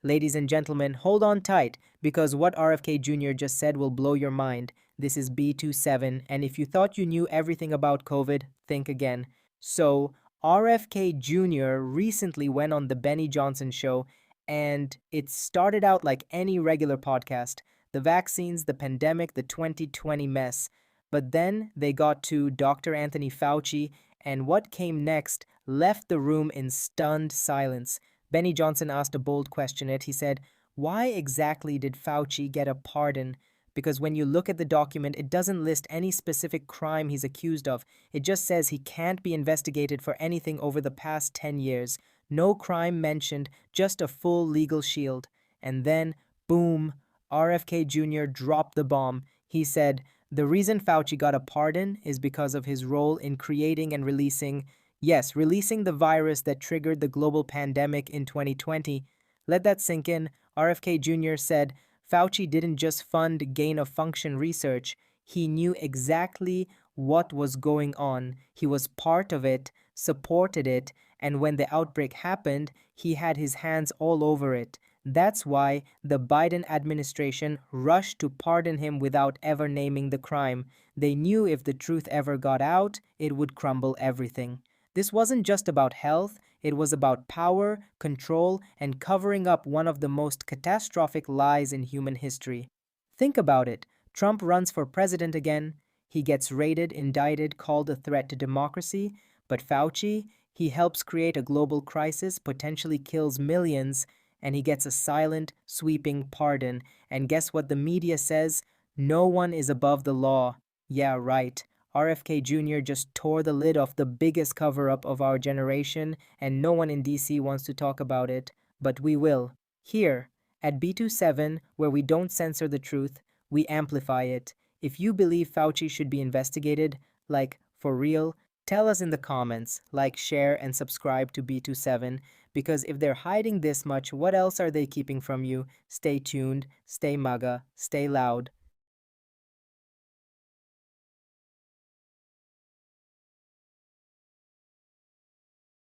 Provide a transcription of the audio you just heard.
Ladies and gentlemen, hold on tight because what RFK Jr. just said will blow your mind. This is B27, and if you thought you knew everything about COVID, think again. So, RFK Jr. recently went on the Benny Johnson show, and it started out like any regular podcast, the vaccines, the pandemic, the 2020 mess. But then they got to Dr. Anthony Fauci, and what came next left the room in stunned silence. Benny Johnson asked a bold question. He said, "Why exactly did Fauci get a pardon?" Because when you look at the document, it doesn't list any specific crime he's accused of. It just says he can't be investigated for anything over the past 10 years. No crime mentioned, just a full legal shield. And then, boom, RFK Jr. dropped the bomb. He said, the reason Fauci got a pardon is because of his role in creating and releasing the virus that triggered the global pandemic in 2020. Let that sink in. RFK Jr. said Fauci didn't just fund gain-of-function research. He knew exactly what was going on. He was part of it, supported it, and when the outbreak happened, he had his hands all over it. That's why the Biden administration rushed to pardon him without ever naming the crime. They knew if the truth ever got out, it would crumble everything. This wasn't just about health, it was about power, control, and covering up one of the most catastrophic lies in human history. Think about it. Trump runs for president again. He gets raided, indicted, called a threat to democracy. But Fauci, he helps create a global crisis, potentially kills millions, and he gets a silent, sweeping pardon. And guess what the media says? No one is above the law. Yeah, right. RFK Jr. just tore the lid off the biggest cover-up of our generation, and no one in DC wants to talk about it. But we will. Here, at B27, where we don't censor the truth, we amplify it. If you believe Fauci should be investigated, like, for real, tell us in the comments, like, share, and subscribe to B27, because if they're hiding this much, what else are they keeping from you? Stay tuned, stay MAGA, stay loud.